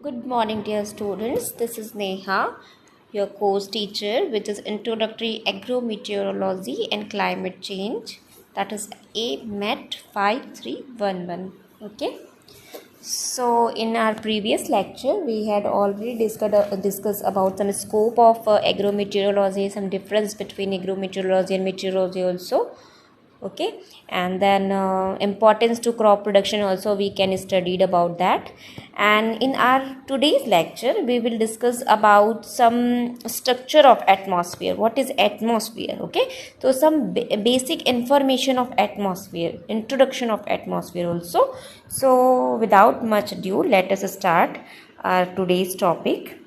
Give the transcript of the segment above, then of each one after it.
Good morning, dear students. This is Neha, your course teacher, which is Introductory Agro-Meteorology and Climate Change. That is AMET 5311. Okay. So, in our previous lecture, we had already discussed about some scope of agrometeorology, some difference between agrometeorology and meteorology also. Okay, and then importance to crop production also we can studied about that. And in our today's lecture we will discuss about some structure of atmosphere. What is atmosphere? Okay, so some basic information of atmosphere, introduction of atmosphere also. So without much ado, let us start our today's topic.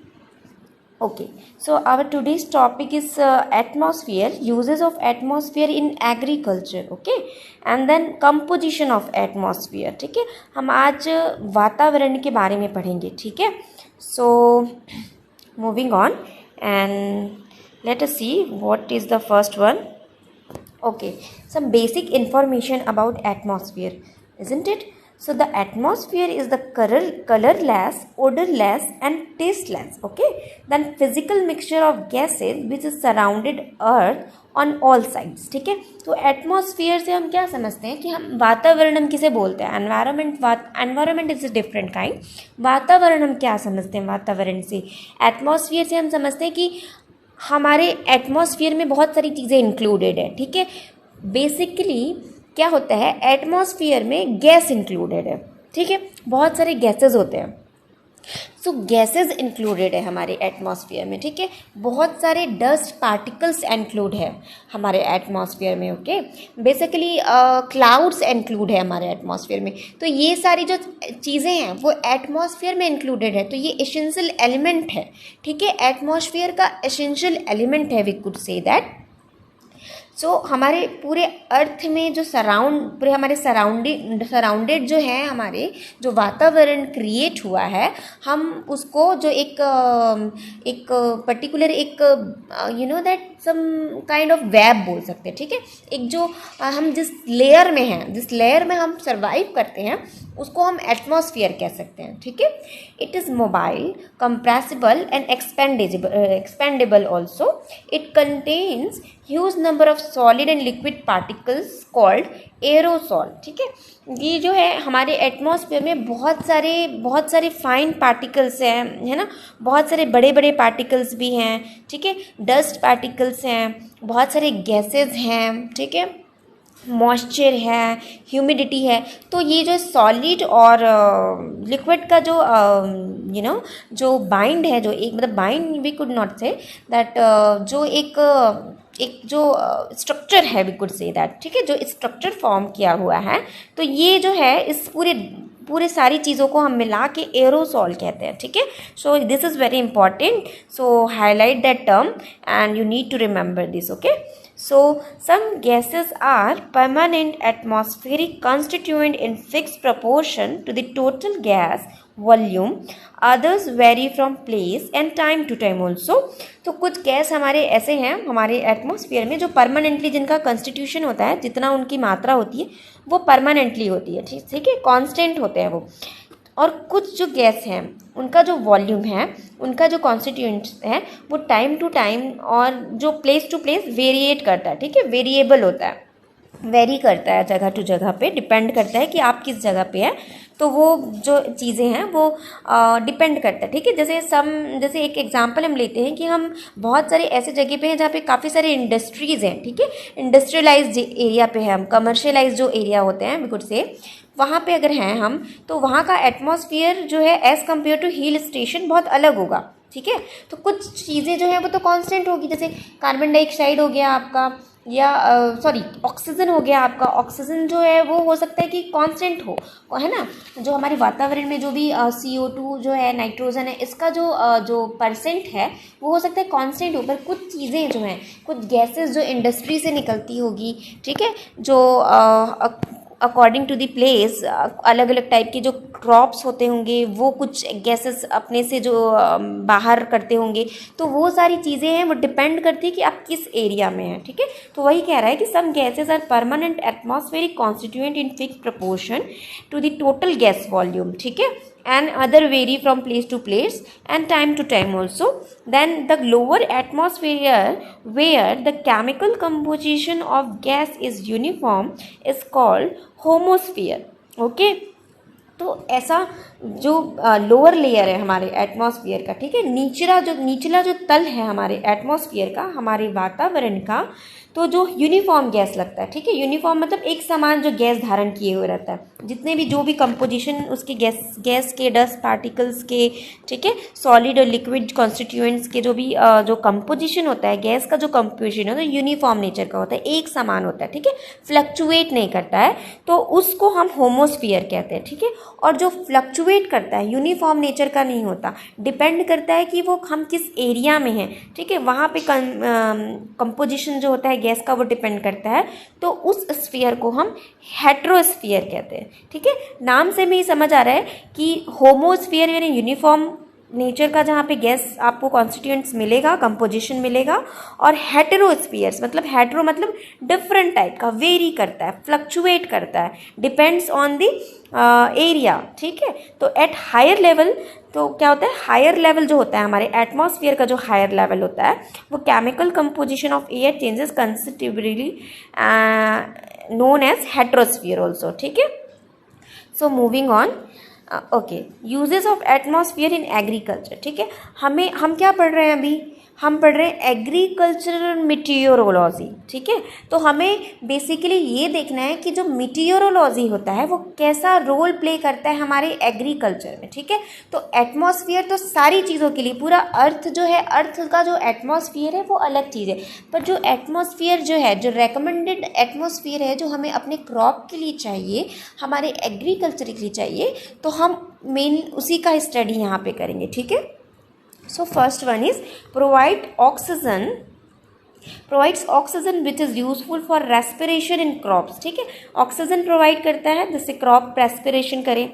Okay, so our today's topic is atmosphere, uses of atmosphere in agriculture. Okay, and then composition of atmosphere. ठीक है, हम आज वातावरण के बारे में पढ़ेंगे. ठीक है, so moving on and let us see what is the first one. Okay, some basic information about atmosphere, isn't it? So the atmosphere is the colorless, odorless and tasteless. Okay, then physical mixture of gases which is surrounded earth on all sides. ठीक है, तो atmosphere से हम क्या समझते हैं कि हम वातावरण हम किसे बोलते हैं? Environment is a different kind. वातावरण हम क्या समझते हैं? वातावरण से, एटमॉस्फेयर से हम समझते हैं कि हमारे एटमॉस्फेयर में बहुत सारी चीज़ें इंक्लूडेड है. ठीक है, बेसिकली क्या होता है, एटमॉस्फेयर में गैस इंक्लूडेड है. ठीक है, बहुत सारे गैसेस होते हैं. सो गैसेस इंक्लूडेड है हमारे एटमॉस्फेयर में. ठीक है, बहुत सारे डस्ट पार्टिकल्स इंक्लूड है हमारे एटमॉस्फेयर में. ओके, बेसिकली क्लाउड्स इंक्लूड है हमारे एटमॉस्फेयर में. तो ये सारी जो चीज़ें हैं वो एटमॉस्फेयर में इंक्लूडेड है. तो ये एसेंशियल एलिमेंट है. ठीक है, एटमॉस्फेयर का एसेंशियल एलिमेंट है, वी कुड से दैट. सो हमारे पूरे अर्थ में जो पूरे हमारे सराउंडेड जो है, हमारे जो वातावरण क्रिएट हुआ है, हम उसको जो एक पर्टिकुलर एक that some kind of web बोल सकते हैं. ठीक है, एक जो हम जिस लेयर में हैं, जिस लेयर में हम सर्वाइव करते हैं, उसको हम एटमॉस्फेयर कह सकते हैं. ठीक है, it is mobile, compressible and expandable also. It contains huge number of solid and liquid particles called aerosol. ठीक है, ये जो है हमारे एटमॉस्फेयर में बहुत सारे फाइन पार्टिकल्स हैं, है ना, बहुत सारे बड़े बड़े पार्टिकल्स भी हैं. ठीक है, डस्ट पार्टिकल्स हैं, बहुत सारे गैसेस हैं. ठीक है, मॉइस्चर है, ह्यूमिडिटी है. तो ये जो सॉलिड और लिक्विड का जो जो बाइंड है, जो एक मतलब bind we could not say that, जो एक जो स्ट्रक्चर है, वी कुड से दैट. ठीक है, जो स्ट्रक्चर फॉर्म किया हुआ है, तो ये जो है इस पूरे सारी चीज़ों को हम मिला के एरोसॉल कहते हैं. ठीक है, so this is very important. So highlight that term and you need to remember this. Okay, so some gases are permanent atmospheric constituent in fixed proportion to the total gas volume. Others vary from place and time to time also. तो कुछ gas हमारे ऐसे हैं हमारे atmosphere में जो permanently, जिनका constitution होता है, जितना उनकी मात्रा होती है वो परमानेंटली होती है. ठीक है, कांस्टेंट होते हैं वो. और कुछ जो गैस हैं उनका जो वॉल्यूम है, उनका जो कॉन्स्टिट्यूएंट्स है, वो टाइम टू टाइम और जो प्लेस टू प्लेस वेरिएट करता है. ठीक है, वेरिएबल होता है, वेरी करता है जगह टू जगह पे, डिपेंड करता है कि आप किस जगह पे है. तो वो जो चीज़ें हैं वो डिपेंड करता है. ठीक है, जैसे एक एग्जांपल हम लेते हैं कि हम बहुत सारे ऐसे जगह पे हैं जहाँ पे काफ़ी सारे इंडस्ट्रीज़ हैं. ठीक है, इंडस्ट्रियलाइज्ड एरिया पे है हम, कमर्शियलाइज जो एरिया होते हैं वी कुड से, वहाँ पे अगर हैं हम, तो वहाँ का एटमॉस्फेयर जो है as compare to hill station बहुत अलग होगा. ठीक है, तो कुछ चीज़ें जो हैं वो तो कांस्टेंट होगी, जैसे कार्बन डाइऑक्साइड हो गया आपका, या ऑक्सीजन हो गया आपका. ऑक्सीजन जो है वो हो सकता है कि कांस्टेंट हो, है ना. जो हमारे वातावरण में जो भी CO2 जो है, नाइट्रोजन है, इसका जो परसेंट है वो हो सकता है कांस्टेंट हो. पर कुछ चीज़ें जो हैं, कुछ गैसेस जो इंडस्ट्री से निकलती होगी, ठीक है, जो अकॉर्डिंग टू द प्लेस अलग अलग टाइप के जो क्रॉप्स होते होंगे, वो कुछ गैसेस अपने से जो बाहर करते होंगे. तो वो सारी चीज़ें हैं, वो डिपेंड करती है कि आप किस एरिया में हैं. ठीक है, तो वही कह रहा है कि some gases are permanent atmospheric constituent in fix proportion to the total gas volume. ठीक है, and other vary from place to place and time to time also. Then the lower atmosphere where the chemical composition of gas is uniform is called homosphere. Okay, तो ऐसा जो lower layer है हमारे atmosphere का, ठीक है, निचला जो तल है हमारे एटमॉस्फेयर का, हमारे वातावरण का, तो जो यूनिफॉर्म गैस लगता है, ठीक है, यूनिफॉर्म मतलब एक समान जो गैस धारण किए हुए रहता है, जितने भी जो भी कंपोजिशन उसके गैस के, डस्ट पार्टिकल्स के, ठीक है, सॉलिड और लिक्विड कॉन्स्टिट्यूएंट्स के जो भी जो कंपोजिशन होता है, गैस का जो कंपोजिशन होता है यूनिफॉर्म नेचर का होता है, एक समान होता है, ठीक है, फ्लक्चुएट नहीं करता है, तो उसको हम होमोस्फीयर कहते हैं, ठीक है। और जो फ्लक्चुएट करता है, यूनिफॉर्म नेचर का नहीं होता, डिपेंड करता है कि वो हम किस एरिया में हैं, ठीक है, वहाँ पे कंपोजिशन जो होता है गैस का वो डिपेंड करता है, तो उस स्फीयर को हम हेट्रोस्फीयर कहते हैं, ठीक है। नाम से भी समझ आ रहा है कि होमोस्फीयर यानी यूनिफॉर्म नेचर का जहाँ पे गैस आपको कॉन्स्टिट्यूएंट्स मिलेगा, कंपोजिशन मिलेगा, और हेटेरोस्फीयर्स मतलब हेटेरो मतलब डिफरेंट टाइप का, वेरी करता है, फ्लक्चुएट करता है, डिपेंड्स ऑन द एरिया, ठीक है। तो एट हायर लेवल, तो क्या होता है, हायर लेवल जो होता है हमारे एटमॉस्फेयर का, जो हायर लेवल होता है वो chemical composition of air changes considerably, known as heterosphere also, ठीक है। So moving on, okay, uses of atmosphere in agriculture, ठीक है। हम क्या पढ़ रहे हैं अभी, हम पढ़ रहे हैं एग्रीकल्चरल मीटियोरोलॉजी, ठीक है। तो हमें बेसिकली ये देखना है कि जो मीटियोरोलॉजी होता है वो कैसा रोल प्ले करता है हमारे एग्रीकल्चर में, ठीक है। तो एटमॉस्फेयर तो सारी चीज़ों के लिए, पूरा अर्थ जो है, अर्थ का जो एटमॉस्फेयर है वो अलग चीज़ है, पर जो एटमॉस्फेयर जो है, जो रेकमेंडेड एटमॉस्फेयर है जो हमें अपने क्रॉप के लिए चाहिए, हमारे एग्रीकल्चर के लिए चाहिए, तो हम मेन उसी का स्टडी यहाँ पे करेंगे, ठीक है। So first one is provides oxygen which is useful for respiration in crops, ठीक है। ऑक्सीजन प्रोवाइड करता है जिससे क्रॉप रेस्पिरेशन करे,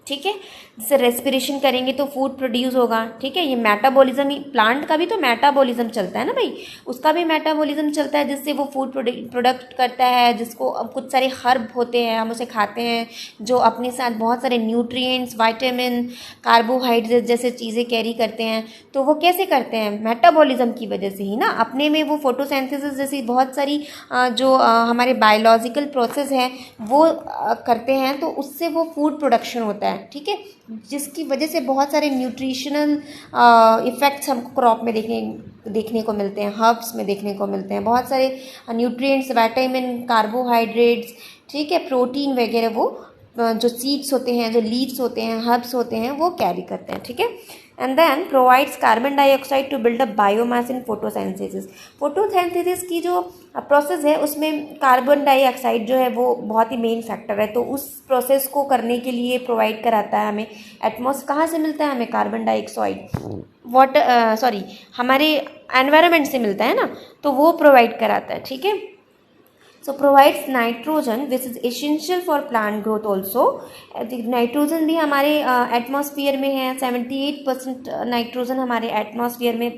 ठीक है, जिससे रेस्पिरेशन करेंगे तो फूड प्रोड्यूस होगा, ठीक है। ये मेटाबॉलिज्म ही, प्लांट का भी तो मेटाबॉलिज्म चलता है ना भाई, उसका भी मेटाबॉलिज्म चलता है जिससे वो फूड प्रोडक्ट करता है, जिसको कुछ सारे हर्ब होते हैं हम उसे खाते हैं, जो अपने साथ बहुत सारे न्यूट्रिएंट्स, विटामिन, कार्बोहाइड्रेट जैसे चीज़ें कैरी करते हैं। तो वो कैसे करते हैं, मेटाबॉलिज्म की वजह से ही ना, अपने में वो फोटोसिंथेसिस जैसी बहुत सारी जो हमारे बायोलॉजिकल प्रोसेस है वो करते हैं, तो उससे वो फूड प्रोडक्शन होता है, ठीक है, जिसकी वजह से बहुत सारे न्यूट्रिशनल इफ़ेक्ट्स हमको क्रॉप में देखने को मिलते हैं, हर्ब्स में देखने को मिलते हैं, बहुत सारे न्यूट्रिएंट्स, विटामिन, कार्बोहाइड्रेट्स, ठीक है, प्रोटीन वगैरह वो जो सीड्स होते हैं, जो लीव्स होते हैं, हर्ब्स होते हैं, वो कैरी करते हैं, ठीक है। And then provides carbon dioxide to build up biomass in photosynthesis. Photosynthesis की जो प्रोसेस है उसमें कार्बन डाइऑक्साइड जो है वो बहुत ही मेन फैक्टर है, तो उस प्रोसेस को करने के लिए प्रोवाइड कराता है हमें कहाँ से मिलता है, हमें कार्बन डाइऑक्साइड हमारे एनवायरनमेंट से मिलता है ना, तो वो प्रोवाइड कराता है, ठीक है। So provides nitrogen which is essential for plant growth also. Nitrogen भी हमारे एटमॉस्फेयर में है, 78% नाइट्रोजन हमारे एटमॉस्फेयर में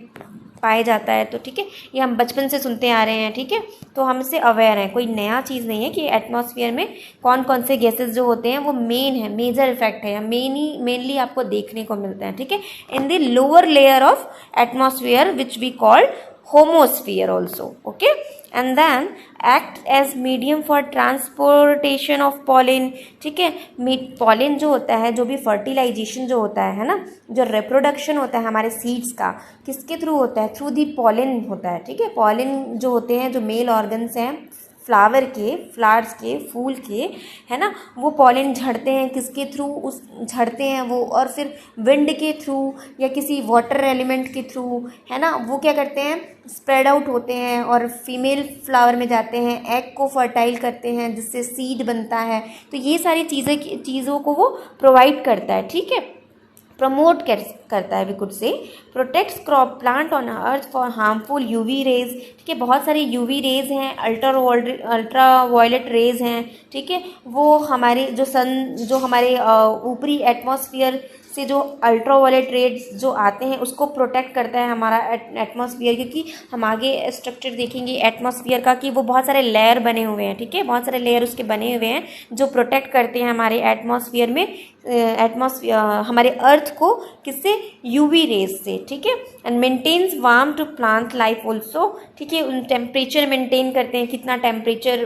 पाया जाता है, तो ठीक है, ये हम बचपन से सुनते आ रहे हैं, ठीक है, तो हम इससे अवेयर हैं, कोई नया चीज़ नहीं है कि एटमॉस्फेयर में कौन कौन से गैसेस जो होते हैं वो मेन है, मेजर इफेक्ट है, मेनली आपको देखने को मिलते हैं, ठीक है, in the lower layer of atmosphere which we called homosphere also, okay. And then act as medium for transportation of pollen, ठीक है। पॉलिन जो होता है, जो भी फर्टिलाइजेशन जो होता है ना, जो रिप्रोडक्शन होता है हमारे सीड्स का, किसके थ्रू होता है, थ्रू दी पॉलिन होता है, ठीक है। पॉलिन जो होते हैं, जो मेल ऑर्गन्स हैं फ्लावर के, फ्लावर्स के, फूल के, है ना, वो पॉलिन झड़ते हैं, किसके थ्रू उस झड़ते हैं वो, और फिर विंड के थ्रू या किसी वाटर एलिमेंट के थ्रू, है ना, वो क्या करते हैं, स्प्रेड आउट होते हैं और फीमेल फ्लावर में जाते हैं, एग को फर्टाइल करते हैं जिससे सीड बनता है। तो ये सारी चीज़ों को वो प्रोवाइड करता है, ठीक है, प्रमोट करता है, we could say protects crop plant on earth for harmful UV rays, ठीक है। बहुत सारी यूवी रेज हैं, अल्ट्रा वायलेट रेज हैं, ठीक है, वो हमारे जो हमारे ऊपरी एटमॉस्फेयर से जो अल्ट्रा वायलेट रेज जो आते हैं उसको प्रोटेक्ट करता है हमारा एटमॉस्फेयर, क्योंकि हम आगे स्ट्रक्चर देखेंगे एटमॉस्फेयर का कि वो बहुत सारे लेयर बने हुए हैं, ठीक है, बहुत सारे लेयर उसके बने हुए हैं जो प्रोटेक्ट करते हैं हमारे एटमॉस्फेयर में एटमॉस्फेयर हमारे अर्थ को किससे, यूवी रेज से, ठीक है। And maintains warm to plant life also, ठीक है। उन टेम्परेचर मेंटेन करते हैं, कितना टेम्परेचर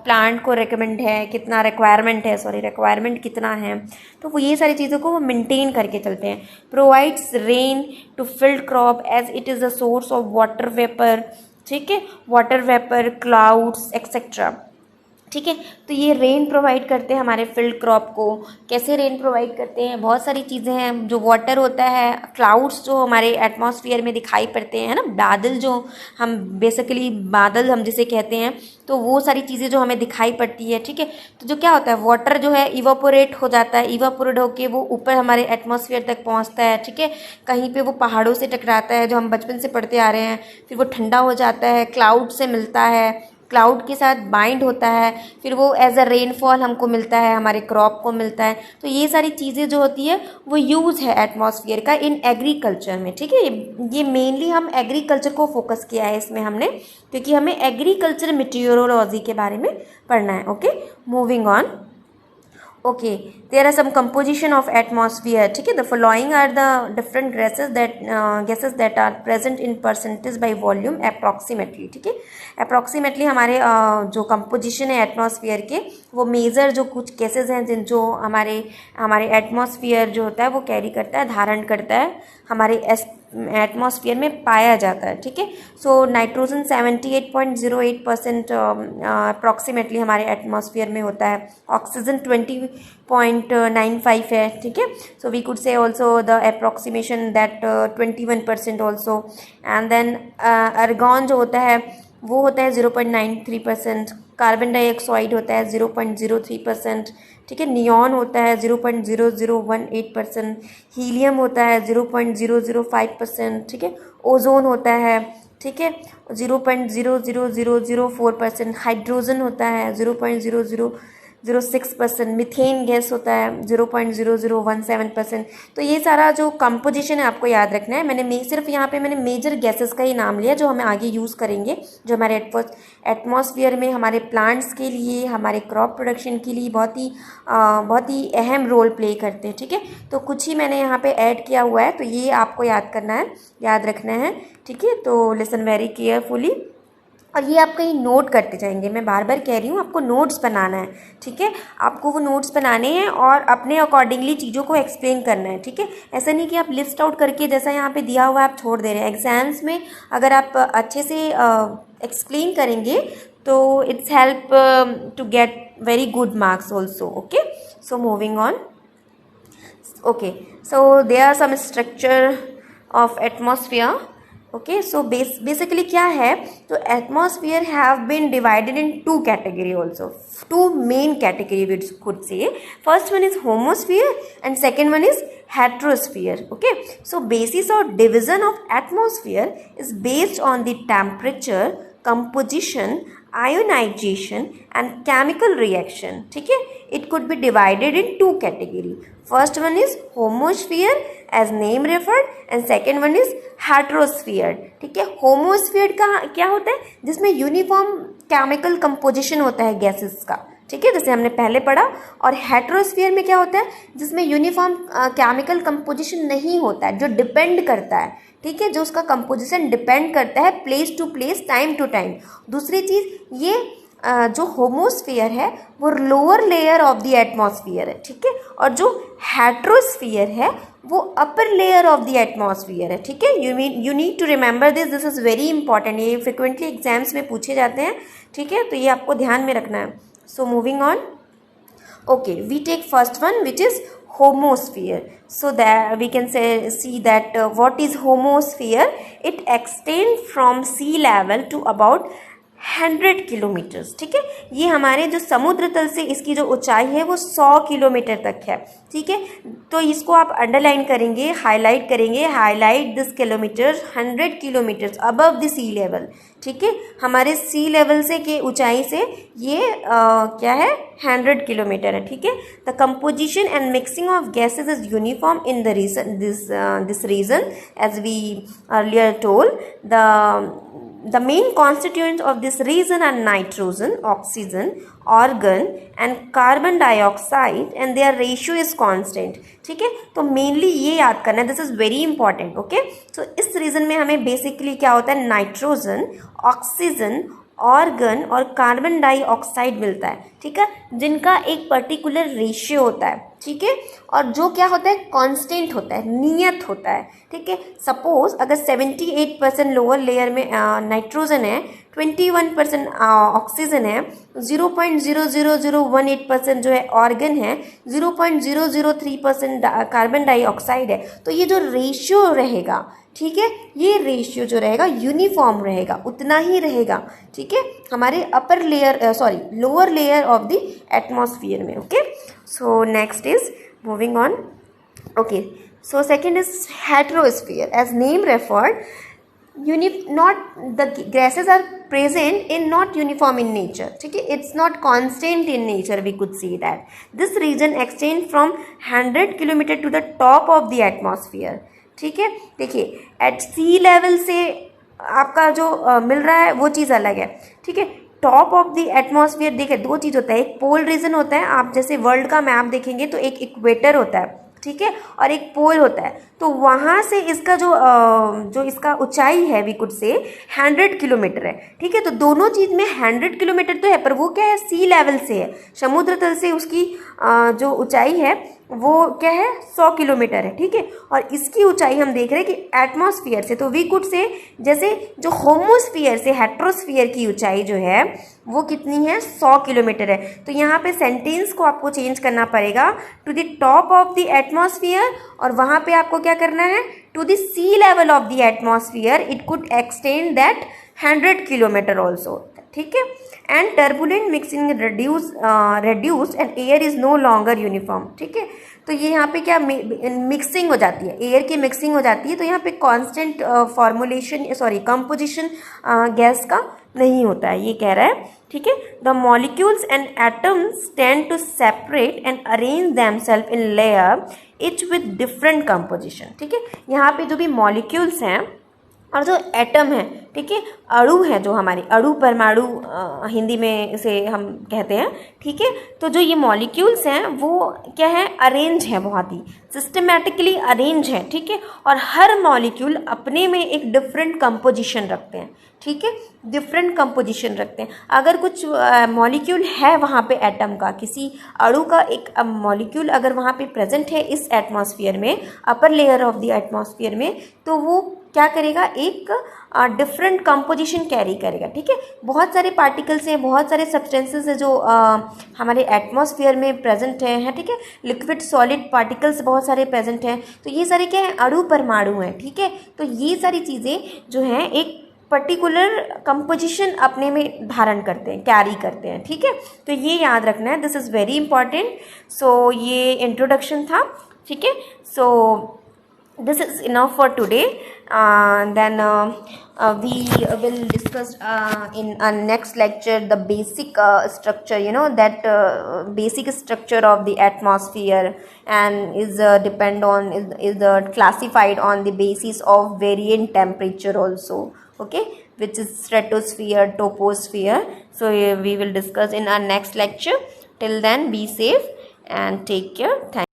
प्लांट को रिकमेंड है, कितना रिक्वायरमेंट कितना है, तो वो ये सारी चीज़ों को वो मेंटेन करके चलते हैं। Provides rain to field crop as it is a source of water vapour, ठीक है, वाटर वेपर, क्लाउड्स एक्सेट्रा, ठीक है। तो ये रेन प्रोवाइड करते हैं हमारे फील्ड क्रॉप को। कैसे रेन प्रोवाइड करते हैं, बहुत सारी चीज़ें हैं। जो वाटर होता है, क्लाउड्स जो हमारे एटमॉस्फेयर में दिखाई पड़ते हैं ना, बादल, जो हम बेसिकली बादल हम जिसे कहते हैं, तो वो सारी चीज़ें जो हमें दिखाई पड़ती है, ठीक है। तो जो क्या होता है, वाटर जो है इवापोरेट हो जाता है, इवापोरेट होके वो ऊपर हमारे एटमॉस्फेयर तक पहुँचता है, ठीक है। कहीं पे वो पहाड़ों से टकराता है, जो हम बचपन से पढ़ते आ रहे हैं, फिर वो ठंडा हो जाता है, क्लाउड से मिलता है, क्लाउड के साथ बाइंड होता है, फिर वो एज अ रेनफॉल हमको मिलता है, हमारे क्रॉप को मिलता है। तो ये सारी चीज़ें जो होती है वो यूज़ है एटमॉस्फेयर का इन एग्रीकल्चर में, ठीक है। ये मेनली हम एग्रीकल्चर को फोकस किया है इसमें हमने, क्योंकि हमें एग्रीकल्चर मीटियोरोलॉजी के बारे में पढ़ना है। Okay, moving on. okay, there are some composition of atmosphere, ठीक है। the following are the different gases that are present in percentage by volume approximately, ठीक है। approximately हमारे जो composition है एटमॉस्फेयर के, वो मेजर जो कुछ केसेस हैं जो हमारे एटमॉस्फेयर जो होता है वो कैरी करता है, धारण करता है, हमारे एटमॉस्फेयर में पाया जाता है, ठीक है। सो नाइट्रोजन 78.08% अप्रॉक्सीमेटली हमारे एटमॉस्फेयर में होता है, ऑक्सीजन 20.95 है, ठीक है। So we could say also the approximation that 21% also. And then argon जो होता है वो होता है 0.93%, कार्बन डाइऑक्साइड होता है 0.03%, ठीक है। नियॉन होता है 0.0018%, हीलियम होता है 0.005%, ठीक है। ओजोन होता है, ठीक है, 0.00004%, हाइड्रोजन होता है 0.0006%, मीथेन गैस होता है 0.0017%। तो ये सारा जो कंपोजिशन है आपको याद रखना है। मैंने सिर्फ यहाँ पे मैंने मेजर गैसेस का ही नाम लिया जो हमें आगे यूज़ करेंगे, जो हमारे एटमॉस्फेयर में हमारे प्लांट्स के लिए, हमारे क्रॉप प्रोडक्शन के लिए बहुत ही अहम रोल प्ले करते हैं, ठीक है। तो कुछ ही मैंने यहाँ पे ऐड किया हुआ है, तो ये आपको याद करना है, याद रखना है, ठीक है। तो लिसन वेरी केयरफुली, और ये आप कहीं नोट करते जाएंगे। मैं बार बार कह रही हूँ, आपको नोट्स बनाना है, ठीक है। आपको वो नोट्स बनाने हैं और अपने अकॉर्डिंगली चीज़ों को एक्सप्लेन करना है, ठीक है। ऐसा नहीं कि आप लिस्ट आउट करके जैसा यहाँ पे दिया हुआ है आप छोड़ दे रहे हैं। एग्जाम्स में अगर आप अच्छे से एक्सप्लेन करेंगे तो it's help to get very good marks also. Okay, so moving on. Okay, so there are some structure of atmosphere. Okay, so basically क्या है, तो atmosphere have been divided in two category also, two main category we could say. First one is homosphere and second one is heterosphere. Okay, so basis of division of atmosphere is based on the temperature, composition, ionization and chemical reaction, ठीक है। It could be divided in two category. First one is homosphere as name referred and second one is heterosphere, ठीक है। homosphere का क्या होता है, जिसमें uniform chemical composition होता है गैसेस का, ठीक है, जैसे हमने पहले पढ़ा। और हेटेरोस्फीयर में क्या होता है, जिसमें यूनिफॉर्म केमिकल कंपोजिशन नहीं होता है, जो डिपेंड करता है, ठीक है, जो उसका कंपोजिशन डिपेंड करता है place to place, time to time. दूसरी चीज़ ये जो होमोस्फीयर है वो lower layer of the atmosphere है, ठीक है, और जो हेटेरोस्फीयर है वो upper layer of the atmosphere है, ठीक है। You need to remember this is very important, ये फ्रिक्वेंटली एग्जाम्स में पूछे जाते हैं, ठीक है, तो ये आपको ध्यान में रखना है। So moving on. Okay, we take first one which is homosphere. So that we can see that what is homosphere? It extends from sea level to about 100 kilometres, ठीक है। ये हमारे जो समुद्र तल से इसकी जो ऊंचाई है वो 100 किलोमीटर तक है, ठीक है। तो इसको आप अंडरलाइन करेंगे, हाईलाइट करेंगे, highlight this kilometre, 100 kilometres above the sea level, ठीक है। हमारे सी लेवल से के ऊंचाई से ये क्या है, 100 किलोमीटर है, ठीक है। The composition and mixing of gases is uniform in the region, this region as we earlier told. The the main constituents of this region are nitrogen, oxygen, argon and carbon dioxide and their ratio is constant. ठीक है, तो mainly ये याद करना है, this is very important. Okay, so इस region में हमें बेसिकली क्या होता है, नाइट्रोजन, ऑक्सीजन, ऑर्गन और कार्बन डाइऑक्साइड मिलता है. ठीक है, जिनका एक पर्टिकुलर रेशियो होता है. ठीक है, और जो क्या होता है, कांस्टेंट होता है, नियत होता है. ठीक है, सपोज अगर 78% लोअर लेयर में नाइट्रोजन है, 21% ऑक्सीजन है, 0.00018% जो है ऑर्गन है, 0.003% कार्बन डाइऑक्साइड है. तो ये जो रेशियो रहेगा, ठीक है, ये रेशियो जो रहेगा यूनिफॉर्म रहेगा, उतना ही रहेगा. ठीक है, हमारे upper layer lower layer of the atmosphere में. Okay, so next is moving on. Okay, so second is heterosphere. As name referred, the gases are present in not uniform in nature. ठीक है, it's not constant in nature, we could see that. This region extends from 100 kilometer to the top of the atmosphere. ठीक है, देखिए at sea level से आपका जो मिल रहा है वो चीज़ अलग है. ठीक है, टॉप ऑफ द एटमॉस्फेयर देखिए दो चीज़ होता है, एक पोल रीजन होता है. आप जैसे वर्ल्ड का मैप देखेंगे तो एक इक्वेटर होता है, ठीक है, और एक पोल होता है. तो वहाँ से इसका जो इसका ऊंचाई है, वी कुड से 100 किलोमीटर है. ठीक है, तो दोनों चीज़ में 100 किलोमीटर तो है, पर वो क्या है, सी लेवल से है, समुद्र तल से उसकी जो ऊंचाई है वो क्या है, 100 किलोमीटर है. ठीक है, और इसकी ऊंचाई हम देख रहे हैं कि एटमॉस्फेयर से, तो वी कुड से जैसे जो होमोस्फियर से हेट्रोस्फियर की ऊंचाई जो है वो कितनी है, 100 किलोमीटर है. तो यहाँ पे सेंटेंस को आपको चेंज करना पड़ेगा, to the top of the atmosphere, और वहाँ पे आपको क्या करना है, to the sea level of the atmosphere it could extend that 100 kilometre also. ठीक है, and turbulent mixing reduced and air is no longer uniform. ठीक है, तो ये यहाँ पे क्या मिक्सिंग हो जाती है, एयर की मिक्सिंग हो जाती है. तो यहाँ पे कांस्टेंट कंपोजिशन गैस का नहीं होता है, ये कह रहा है. ठीक है, the molecules and atoms tend to separate and arrange themselves in layer each with different composition. ठीक है, यहाँ पे जो भी मॉलिक्यूल्स हैं और जो एटम है, ठीक है, अणु है, जो हमारे अणु परमाणु हिंदी में इसे हम कहते हैं. ठीक है, तो जो ये मॉलिक्यूल्स हैं वो क्या है, अरेंज है, बहुत ही सिस्टमेटिकली अरेंज है. ठीक है, और हर मॉलिक्यूल अपने में एक डिफरेंट कंपोजिशन रखते हैं. ठीक है, डिफरेंट कंपोजिशन रखते हैं. अगर कुछ मॉलिक्यूल है वहाँ पे एटम का, किसी अणु का एक मॉलिक्यूल अगर वहाँ पे प्रेजेंट है इस एटमॉस्फेयर में, अपर लेयर ऑफ द एटमॉस्फेयर में, तो वो क्या करेगा, एक डिफरेंट कंपोजिशन कैरी करेगा. ठीक है, बहुत सारे पार्टिकल्स हैं, बहुत सारे सब्सटेंसेस हैं जो हमारे एटमॉस्फेयर में प्रेजेंट हैं. ठीक है, लिक्विड सॉलिड पार्टिकल्स बहुत सारे प्रेजेंट हैं. तो ये सारे क्या हैं, अणु परमाणु हैं. ठीक है, तो ये सारी चीज़ें जो हैं एक पर्टिकुलर कंपोजिशन अपने में धारण करते हैं, कैरी करते हैं. ठीक है, तो ये याद रखना है, दिस इज़ वेरी इंपॉर्टेंट. सो ये इंट्रोडक्शन था. ठीक है, सो this is enough for today. Then we will discuss in our next lecture the basic structure, that basic structure of the atmosphere, and is classified on the basis of varying temperature also. Okay, which is stratosphere, troposphere. So we will discuss in our next lecture. Till then, be safe and take care. Thank